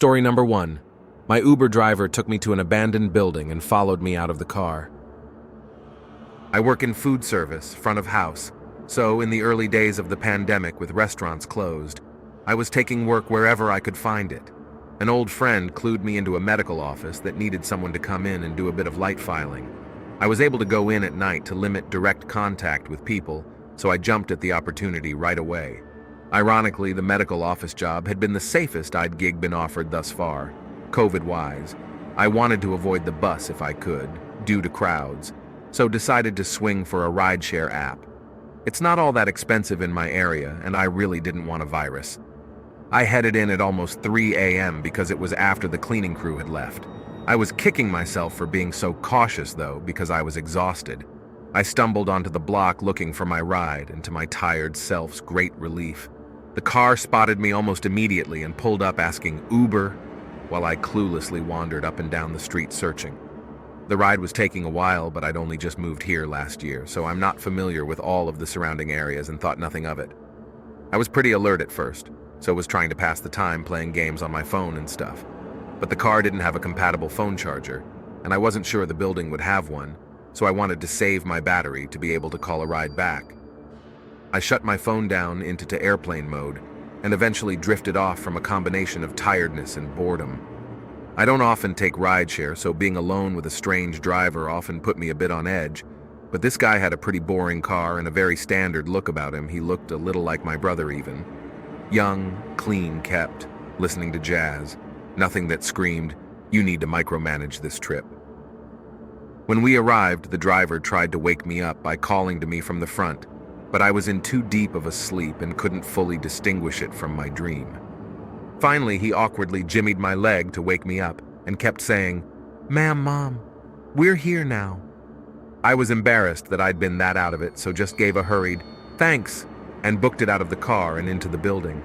Story number 1. My Uber driver took me to an abandoned building and followed me out of the car. I work in food service, front of house, so in the early days of the pandemic with restaurants closed, I was taking work wherever I could find it. An old friend clued me into a medical office that needed someone to come in and do a bit of light filing. I was able to go in at night to limit direct contact with people, so I jumped at the opportunity right away. Ironically, the medical office job had been the safest I'd been offered thus far, COVID-wise. I wanted to avoid the bus if I could, due to crowds, so decided to swing for a rideshare app. It's not all that expensive in my area, and I really didn't want a virus. I headed in at almost 3 a.m. because it was after the cleaning crew had left. I was kicking myself for being so cautious, though, because I was exhausted. I stumbled onto the block looking for my ride, and to my tired self's great relief, the car spotted me almost immediately and pulled up asking Uber, while I cluelessly wandered up and down the street searching. The ride was taking a while, but I'd only just moved here last year, so I'm not familiar with all of the surrounding areas and thought nothing of it. I was pretty alert at first, so was trying to pass the time playing games on my phone and stuff. But the car didn't have a compatible phone charger, and I wasn't sure the building would have one, so I wanted to save my battery to be able to call a ride back. I shut my phone down into airplane mode, and eventually drifted off from a combination of tiredness and boredom. I don't often take rideshare, so being alone with a strange driver often put me a bit on edge, but this guy had a pretty boring car and a very standard look about him. He looked a little like my brother even. Young, clean kept, listening to jazz. Nothing that screamed, "You need to micromanage this trip." When we arrived, the driver tried to wake me up by calling to me from the front, but I was in too deep of a sleep and couldn't fully distinguish it from my dream. Finally, he awkwardly jimmied my leg to wake me up and kept saying, Mom, we're here now." I was embarrassed that I'd been that out of it, so just gave a hurried, "Thanks," and booked it out of the car and into the building.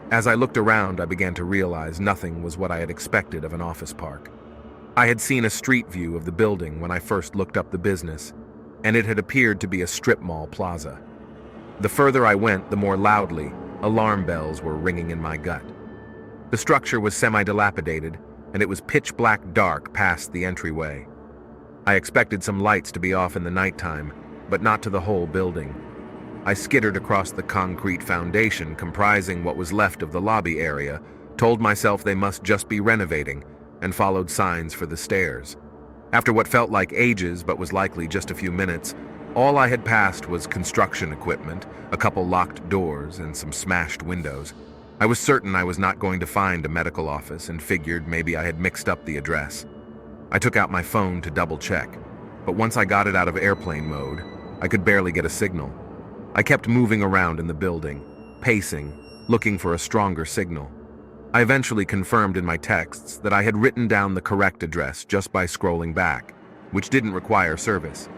As I looked around, I began to realize nothing was what I had expected of an office park. I had seen a street view of the building when I first looked up the business, and it had appeared to be a strip mall plaza. The further I went, the more loudly alarm bells were ringing in my gut. The structure was semi-dilapidated, and it was pitch black dark past the entryway. I expected some lights to be off in the nighttime, but not to the whole building. I skittered across the concrete foundation comprising what was left of the lobby area, told myself they must just be renovating, and followed signs for the stairs. After what felt like ages but was likely just a few minutes, all I had passed was construction equipment, a couple locked doors, and some smashed windows. I was certain I was not going to find a medical office and figured maybe I had mixed up the address. I took out my phone to double check, but once I got it out of airplane mode, I could barely get a signal. I kept moving around in the building, pacing, looking for a stronger signal. I eventually confirmed in my texts that I had written down the correct address just by scrolling back, which didn't require service.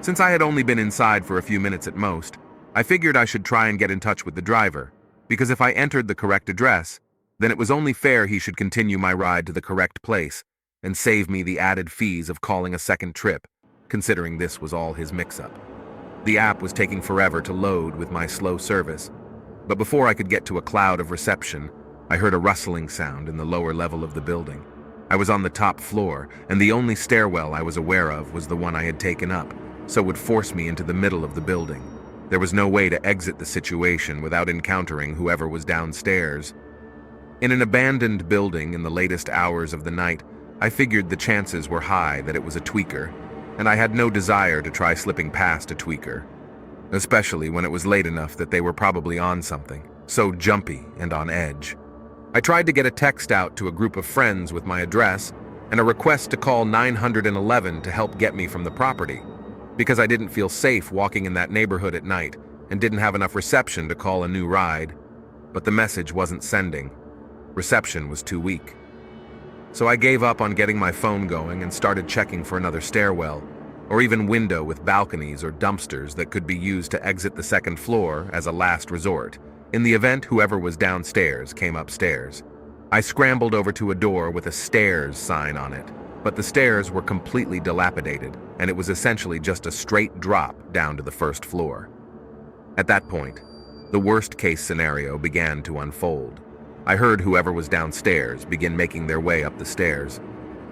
Since I had only been inside for a few minutes at most, I figured I should try and get in touch with the driver, because if I entered the correct address, then it was only fair he should continue my ride to the correct place and save me the added fees of calling a second trip, considering this was all his mix-up. The app was taking forever to load with my slow service, but before I could get to a cloud of reception, I heard a rustling sound in the lower level of the building. I was on the top floor, and the only stairwell I was aware of was the one I had taken up, so would force me into the middle of the building. There was no way to exit the situation without encountering whoever was downstairs. In an abandoned building in the latest hours of the night, I figured the chances were high that it was a tweaker, and I had no desire to try slipping past a tweaker, especially when it was late enough that they were probably on something, so jumpy and on edge. I tried to get a text out to a group of friends with my address and a request to call 911 to help get me from the property, because I didn't feel safe walking in that neighborhood at night and didn't have enough reception to call a new ride. But the message wasn't sending. Reception was too weak. So I gave up on getting my phone going and started checking for another stairwell, or even window with balconies or dumpsters that could be used to exit the second floor as a last resort, in the event whoever was downstairs came upstairs. I scrambled over to a door with a stairs sign on it, but the stairs were completely dilapidated, and it was essentially just a straight drop down to the first floor. At that point, the worst-case scenario began to unfold. I heard whoever was downstairs begin making their way up the stairs.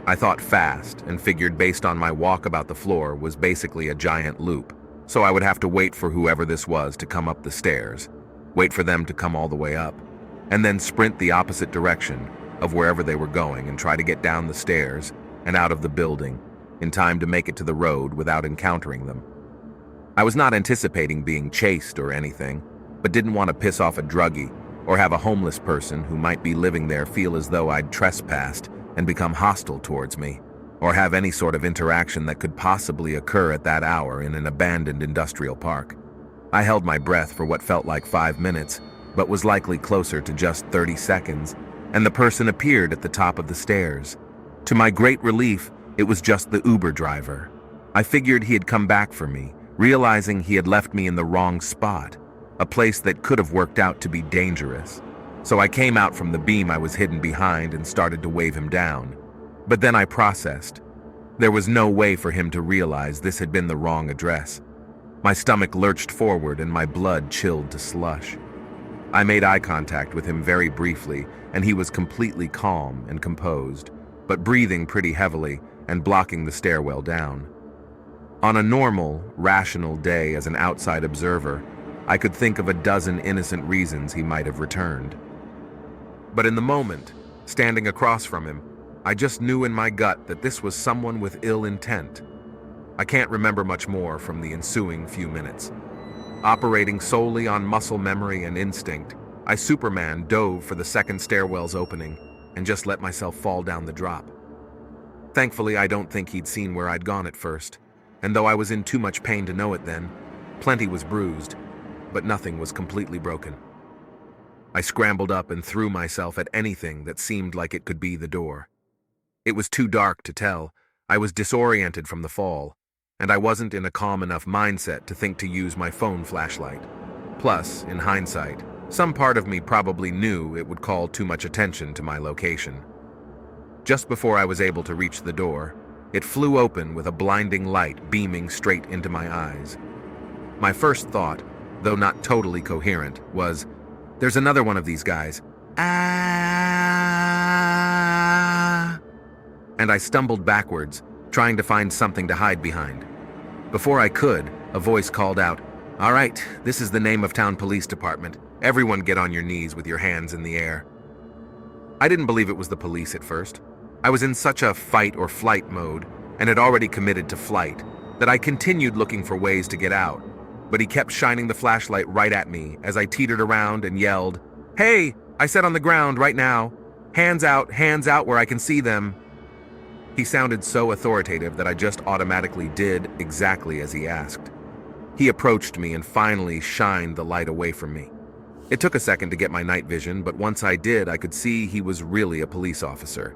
I thought fast and figured based on my walk about the floor was basically a giant loop, so I would have to wait for whoever this was to come up the stairs, wait for them to come all the way up, and then sprint the opposite direction of wherever they were going and try to get down the stairs and out of the building in time to make it to the road without encountering them. I was not anticipating being chased or anything, but didn't want to piss off a druggie or have a homeless person who might be living there feel as though I'd trespassed and become hostile towards me, or have any sort of interaction that could possibly occur at that hour in an abandoned industrial park. I held my breath for what felt like 5 minutes, but was likely closer to just 30 seconds, and the person appeared at the top of the stairs. To my great relief, it was just the Uber driver. I figured he had come back for me, realizing he had left me in the wrong spot, a place that could have worked out to be dangerous. So I came out from the beam I was hidden behind and started to wave him down. But then I processed. There was no way for him to realize this had been the wrong address. My stomach lurched forward and my blood chilled to slush. I made eye contact with him very briefly, and he was completely calm and composed, but breathing pretty heavily and blocking the stairwell down. On a normal, rational day as an outside observer, I could think of a dozen innocent reasons he might have returned. But in the moment, standing across from him, I just knew in my gut that this was someone with ill intent. I can't remember much more from the ensuing few minutes. Operating solely on muscle memory and instinct, I Superman dove for the second stairwell's opening and just let myself fall down the drop. Thankfully, I don't think he'd seen where I'd gone at first, and though I was in too much pain to know it then, plenty was bruised, but nothing was completely broken. I scrambled up and threw myself at anything that seemed like it could be the door. It was too dark to tell. I was disoriented from the fall, and I wasn't in a calm enough mindset to think to use my phone flashlight. Plus, in hindsight, some part of me probably knew it would call too much attention to my location. Just before I was able to reach the door, it flew open with a blinding light beaming straight into my eyes. My first thought, though not totally coherent, was, "There's another one of these guys. Ah!" And I stumbled backwards, trying to find something to hide behind. Before I could, a voice called out, "All right, this is the name of town police department. Everyone get on your knees with your hands in the air." I didn't believe it was the police at first. I was in such a fight or flight mode, and had already committed to flight, that I continued looking for ways to get out. But he kept shining the flashlight right at me as I teetered around and yelled, "Hey, I said on the ground right now. Hands out where I can see them." He sounded so authoritative that I just automatically did exactly as he asked. He approached me and finally shined the light away from me. It took a second to get my night vision, but once I did, I could see he was really a police officer.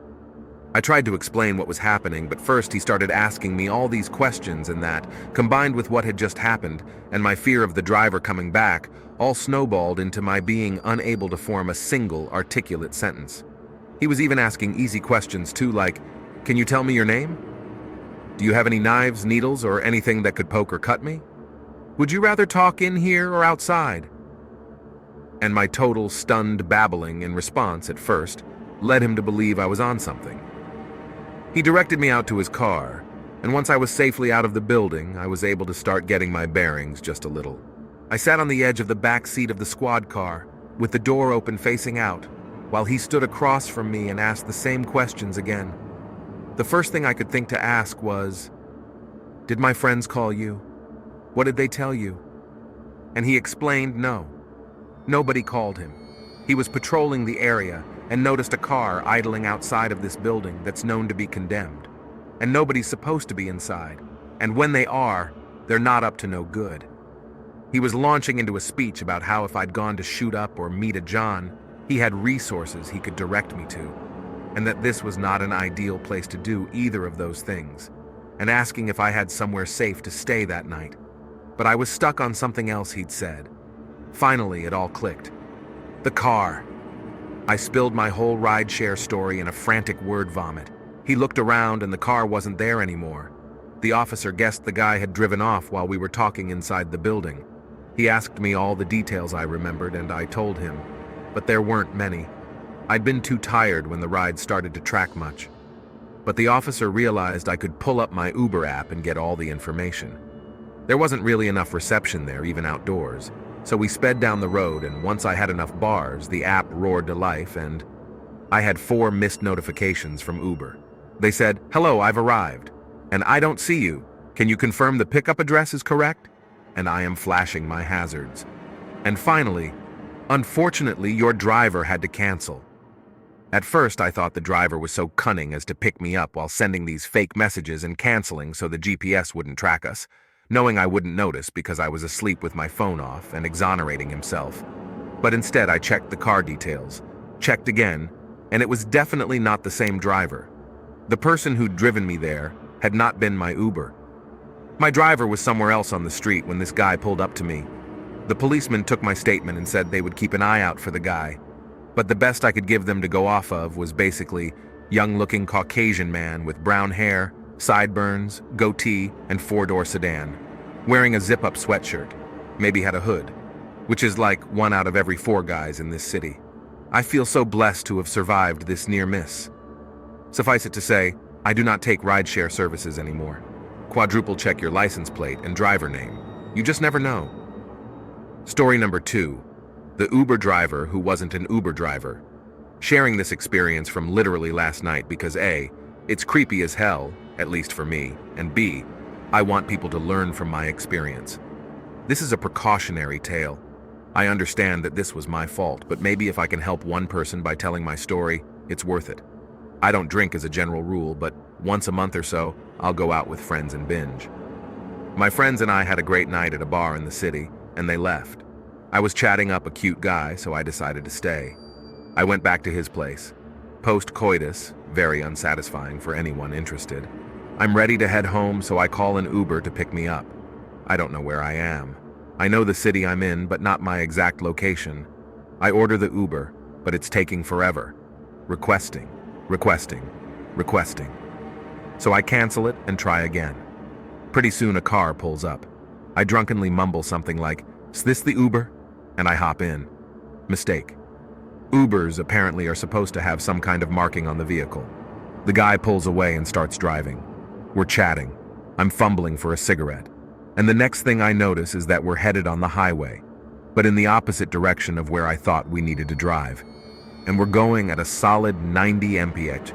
I tried to explain what was happening, but first he started asking me all these questions, and that, combined with what had just happened and my fear of the driver coming back, all snowballed into my being unable to form a single articulate sentence. He was even asking easy questions too, like, "Can you tell me your name? Do you have any knives, needles, or anything that could poke or cut me? Would you rather talk in here or outside?" And my total stunned babbling in response at first led him to believe I was on something. He directed me out to his car, and once I was safely out of the building, I was able to start getting my bearings just a little. I sat on the edge of the back seat of the squad car, with the door open facing out, while he stood across from me and asked the same questions again. The first thing I could think to ask was, "Did my friends call you? What did they tell you?" And he explained no. Nobody called him. He was patrolling the area and noticed a car idling outside of this building that's known to be condemned. And nobody's supposed to be inside. And when they are, they're not up to no good. He was launching into a speech about how if I'd gone to shoot up or meet a John, he had resources he could direct me to, and that this was not an ideal place to do either of those things, and asking if I had somewhere safe to stay that night. But I was stuck on something else he'd said. Finally, it all clicked. The car. I spilled my whole rideshare story in a frantic word vomit. He looked around and the car wasn't there anymore. The officer guessed the guy had driven off while we were talking inside the building. He asked me all the details I remembered, and I told him, but there weren't many. I'd been too tired when the ride started to track much. But the officer realized I could pull up my Uber app and get all the information. There wasn't really enough reception there, even outdoors, so we sped down the road, and once I had enough bars, the app roared to life, and I had 4 missed notifications from Uber. They said, "Hello, I've arrived," and "I don't see you. Can you confirm the pickup address is correct?" And I am flashing my hazards. And finally, "Unfortunately, your driver had to cancel." At first, I thought the driver was so cunning as to pick me up while sending these fake messages and canceling so the GPS wouldn't track us, knowing I wouldn't notice because I was asleep with my phone off and exonerating himself. But instead, I checked the car details, checked again, and it was definitely not the same driver. The person who'd driven me there had not been my Uber. My driver was somewhere else on the street when this guy pulled up to me. The policeman took my statement and said they would keep an eye out for the guy. But the best I could give them to go off of was basically young-looking Caucasian man with brown hair, sideburns, goatee, and 4-door sedan, wearing a zip-up sweatshirt, maybe had a hood, which is like 1 out of every 4 guys in this city. I feel so blessed to have survived this near miss. Suffice it to say, I do not take rideshare services anymore. Quadruple check your license plate and driver name. You just never know. Story number 2. The Uber driver who wasn't an Uber driver. Sharing this experience from literally last night because A, it's creepy as hell, at least for me, and B, I want people to learn from my experience. This is a precautionary tale. I understand that this was my fault, but maybe if I can help one person by telling my story, it's worth it. I don't drink as a general rule, but once a month or so, I'll go out with friends and binge. My friends and I had a great night at a bar in the city, and they left. I was chatting up a cute guy, so I decided to stay. I went back to his place. Post-coitus, very unsatisfying for anyone interested. I'm ready to head home, so I call an Uber to pick me up. I don't know where I am. I know the city I'm in, but not my exact location. I order the Uber, but it's taking forever. Requesting. So I cancel it and try again. Pretty soon a car pulls up. I drunkenly mumble something like, "Is this the Uber?" And I hop in. Mistake. Ubers apparently are supposed to have some kind of marking on the vehicle. The guy pulls away and starts driving. We're chatting. I'm fumbling for a cigarette. And the next thing I notice is that we're headed on the highway, but in the opposite direction of where I thought we needed to drive. And we're going at a solid 90 mph.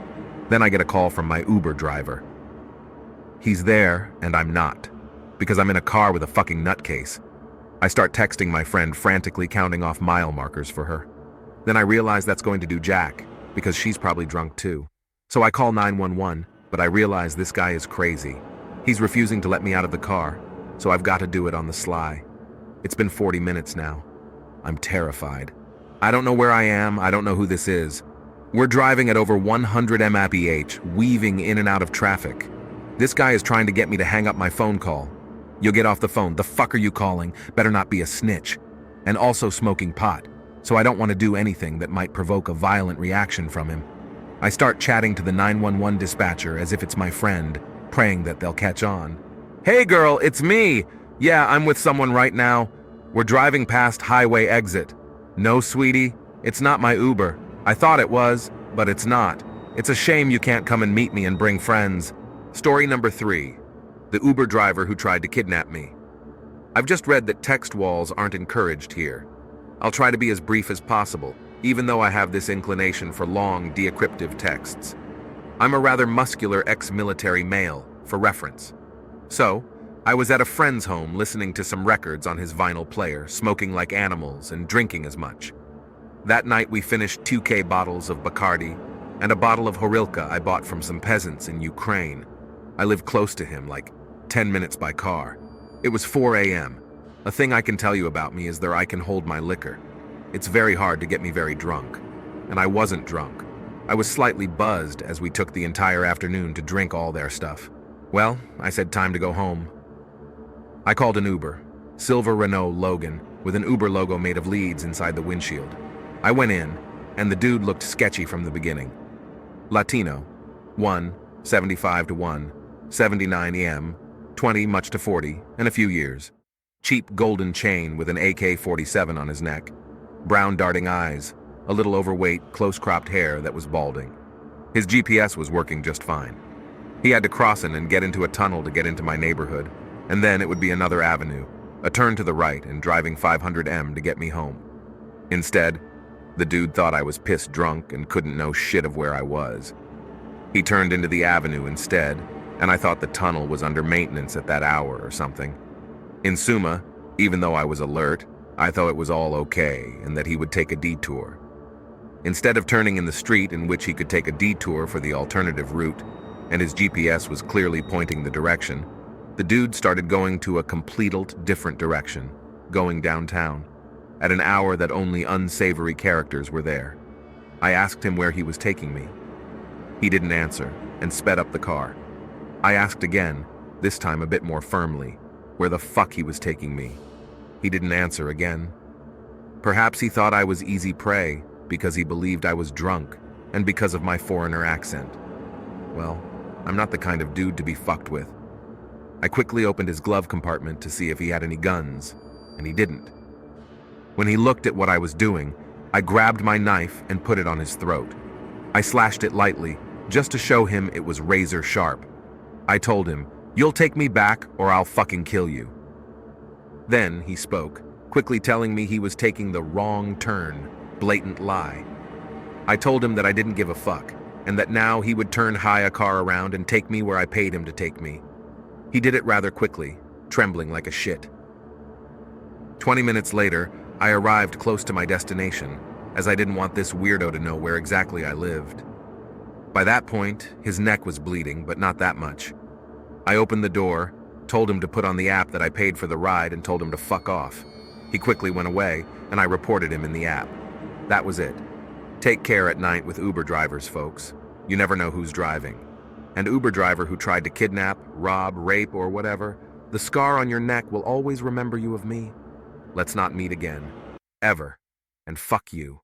Then I get a call from my Uber driver. He's there, and I'm not, because I'm in a car with a fucking nutcase. I start texting my friend, frantically counting off mile markers for her. Then I realize that's going to do jack, because she's probably drunk too. So I call 911, but I realize this guy is crazy. He's refusing to let me out of the car, so I've got to do it on the sly. It's been 40 minutes now. I'm terrified. I don't know where I am, I don't know who this is. We're driving at over 100 mph, weaving in and out of traffic. This guy is trying to get me to hang up my phone call. You'll get off the phone. The fuck are you calling? Better not be a snitch. And also smoking pot, so I don't want to do anything that might provoke a violent reaction from him. I start chatting to the 911 dispatcher as if it's my friend, praying that they'll catch on. "Hey girl, it's me. Yeah, I'm with someone right now. We're driving past highway exit. No, sweetie, it's not my Uber. I thought it was, but it's not. It's a shame you can't come and meet me and bring friends." Story number 3. The Uber driver who tried to kidnap me. I've just read that text walls aren't encouraged here. I'll try to be as brief as possible, even though I have this inclination for long, decryptive texts. I'm a rather muscular ex-military male, for reference. So, I was at a friend's home listening to some records on his vinyl player, smoking like animals and drinking as much. That night we finished 2K bottles of Bacardi and a bottle of Horilka I bought from some peasants in Ukraine. I live close to him, like 10 minutes by car. It was 4 a.m. A thing I can tell you about me is that I can hold my liquor. It's very hard to get me very drunk. And I wasn't drunk. I was slightly buzzed as we took the entire afternoon to drink all their stuff. Well, I said time to go home. I called an Uber, silver Renault Logan, with an Uber logo made of leads inside the windshield. I went in, and the dude looked sketchy from the beginning. Latino, 1, 75 to 1, 79 EM, 20 much to 40, and a few years. Cheap golden chain with an AK-47 on his neck. Brown darting eyes. a little overweight, close-cropped hair that was balding. His GPS was working just fine. He had to cross it and get into a tunnel to get into my neighborhood, and then it would be another avenue, a turn to the right and driving 500M to get me home. Instead, the dude thought I was pissed drunk and couldn't know shit of where I was. He turned into the avenue instead, and I thought the tunnel was under maintenance at that hour or something. In summa, even though I was alert, I thought it was all okay and that he would take a detour. Instead of turning in the street in which he could take a detour for the alternative route, and his GPS was clearly pointing the direction, the dude started going to a completely different direction, going downtown, at an hour that only unsavory characters were there. I asked him where he was taking me. He didn't answer and sped up the car. I asked again, this time a bit more firmly, where the fuck he was taking me. He didn't answer again. Perhaps he thought I was easy prey because he believed I was drunk and because of my foreigner accent. Well, I'm not the kind of dude to be fucked with. I quickly opened his glove compartment to see if he had any guns, and he didn't. When he looked at what I was doing, I grabbed my knife and put it on his throat. I slashed it lightly, just to show him it was razor sharp. I told him, "You'll take me back or I'll fucking kill you." Then he spoke, quickly telling me he was taking the wrong turn, blatant lie. I told him that I didn't give a fuck, and that now he would turn a car around and take me where I paid him to take me. He did it rather quickly, trembling like a shit. 20 minutes later, I arrived close to my destination, as I didn't want this weirdo to know where exactly I lived. By that point, his neck was bleeding, but not that much. I opened the door, told him to put on the app that I paid for the ride, and told him to fuck off. He quickly went away, and I reported him in the app. That was it. Take care at night with Uber drivers, folks. You never know who's driving. And Uber driver who tried to kidnap, rob, rape, or whatever, the scar on your neck will always remember you of me. Let's not meet again. Ever. And fuck you.